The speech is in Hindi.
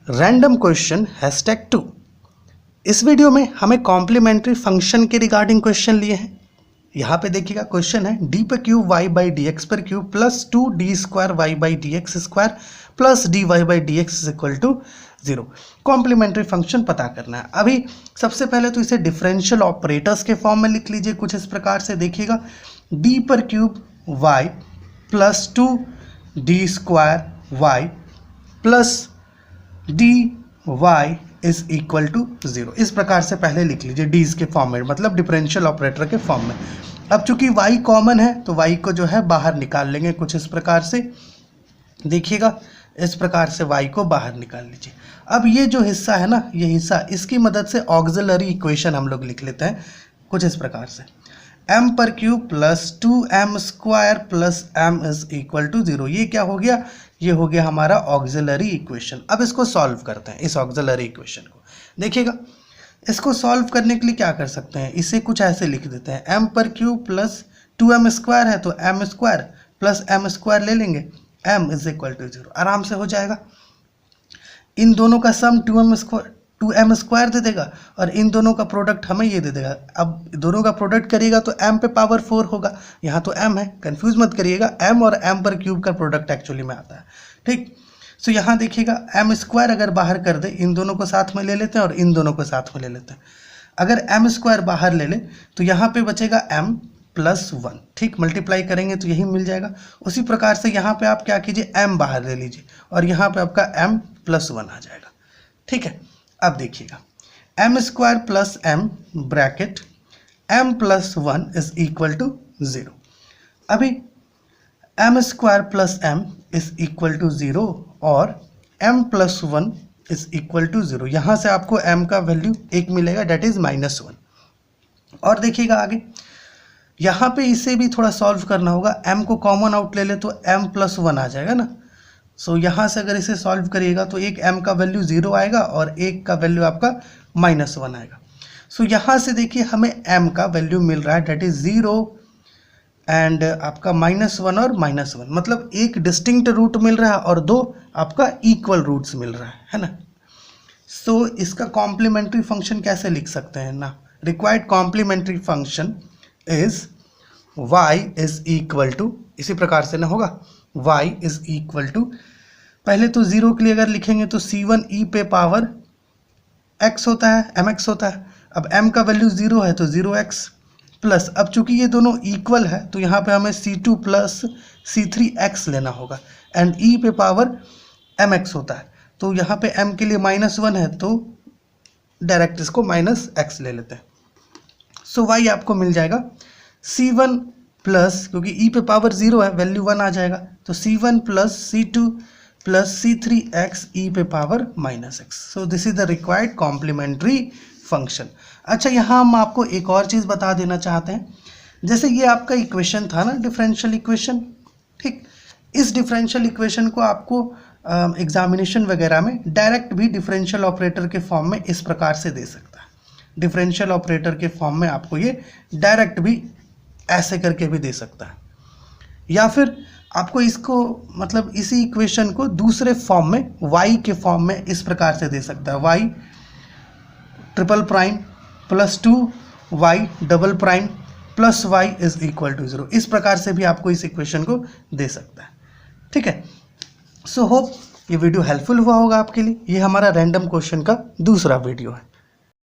Random question #2। इस वीडियो में हमें कॉम्प्लीमेंट्री फंक्शन के रिगार्डिंग क्वेश्चन लिए हैं। यहाँ पे देखिएगा क्वेश्चन है डी पर cube Y by D X पर cube plus 2d² Y by D X square plus dy by D X is equal to 0। Complementary function पता करना है। अभी सबसे पहले तो इसे डिफरेंशियल ऑपरेटर्स के फॉर्म में लिख लीजिए कुछ इस प्रकार से। देखिएगा d पर cube y plus 2d² y plus dy is equal to 0। इस प्रकार से पहले लिख लीजिए डीज के फॉर्म में, मतलब डिफरेंशियल ऑपरेटर के फॉर्म में। अब चूंकि y कॉमन है तो y को जो है बाहर निकाल लेंगे कुछ इस प्रकार से। देखिएगा इस प्रकार से y को बाहर निकाल लीजिए। अब ये जो हिस्सा है ना, ये हिस्सा, इसकी मदद से ऑक्सिलरी इक्वेशन हम लोग लिख लेते हैं कुछ इस प्रकार से। m पर cube plus 2m² plus m is equal to 0। ये क्या हो गया? ये हो गया हमारा ऑक्सिलरी इक्वेशन। अब इसको सॉल्व करते हैं, इस ऑक्सिलरी इक्वेशन को। देखिएगा इसको सॉल्व करने के लिए क्या कर सकते हैं, इसे कुछ ऐसे लिख देते हैं। m पर क्यूब प्लस 2m² है तो m² प्लस m² ले लेंगे, m इज इक्वल टू 0। आराम से हो जाएगा। इन दोनों का सम 2m² दे देगा और इन दोनों का प्रोडक्ट हमें ये दे देगा। अब दोनों का प्रोडक्ट करिएगा तो m पे पावर 4 होगा। यहाँ तो m है, कंफ्यूज मत करिएगा। m और m पर क्यूब का प्रोडक्ट एक्चुअली में आता है, ठीक। सो यहाँ देखिएगा m² अगर बाहर कर दे, इन दोनों को साथ में ले लेते हैं और इन दोनों को साथ में ले लेते हैं। अगर m² बाहर ले ले तो यहाँ पे बचेगा m प्लस 1, ठीक। मल्टीप्लाई करेंगे तो यही मिल जाएगा। उसी प्रकार से यहाँ पे आप क्या कीजिए, m बाहर ले लीजिए और यहाँ पे आपका m प्लस 1 आ जाएगा, ठीक है। अब देखिएगा m² plus m bracket m plus 1 is equal to 0। अभी m² plus m is equal to 0 और m plus 1 is equal to 0। यहाँ से आपको m का वैल्यू 1 मिलेगा, डेट इज -1। और देखिएगा आगे यहाँ पे इसे भी थोड़ा सॉल्व करना होगा। m को कॉमन आउट ले ले तो m प्लस 1 आ जाएगा ना। सो यहाँ से अगर इसे सॉल्व करिएगा तो एक m का वैल्यू 0 आएगा और एक का वैल्यू आपका -1 आएगा। सो यहाँ से देखिए हमें m का वैल्यू मिल रहा है, डेट इज 0 एंड आपका -1 और -1, मतलब एक डिस्टिंक्ट रूट मिल रहा है और दो आपका इक्वल रूट्स मिल रहा है ना। सो इसका कॉम्प्लीमेंट्री फंक्शन कैसे लिख सकते हैं ना, required complementary function is y is equal to, इसी प्रकार से ना होगा, y इज इक्वल टू, पहले तो 0 के लिए अगर लिखेंगे तो c1e पे पावर x होता है, mx होता है। अब m का वैल्यू 0 है तो 0x प्लस, अब चूंकि ये दोनों इक्वल है तो यहाँ पे हमें c2 प्लस c3x लेना होगा एंड e पे पावर mx होता है तो यहाँ पे m के लिए -1 है तो डायरेक्ट इसको -x ले लेते हैं। सो y आपको मिल जाएगा c1 प्लस, क्योंकि e पे पावर 0 है, वैल्यू 1 आ जाएगा तो c1 plus c2 plus c3x e पे power -x। So this is the required complementary function. अच्छा, यहाँ हम आपको एक और चीज़ बता देना चाहते हैं। जैसे ये आपका इक्वेशन था ना, डिफरेंशियल इक्वेशन, ठीक। इस डिफरेंशियल इक्वेशन को आपको एग्जामिनेशन वगैरह में डायरेक्ट भी डिफरेंशियल ऑपरेटर के फॉर्म में इस प्रकार से दे सकता है। डिफरेंशियल ऑपरेटर के फॉर्म में आपको ये डायरेक्ट भी ऐसे करके भी दे सकता है, या फिर आपको इसको, मतलब इसी इक्वेशन को दूसरे फॉर्म में y के फॉर्म में इस प्रकार से दे सकता है। y triple prime plus 2y double prime plus y is equal to 0। इस प्रकार से भी आपको इस इक्वेशन को दे सकता है, ठीक है। सो होप ये वीडियो हेल्पफुल हुआ होगा आपके लिए। ये हमारा रैंडम क्वेश्चन का दूसरा वीडियो है।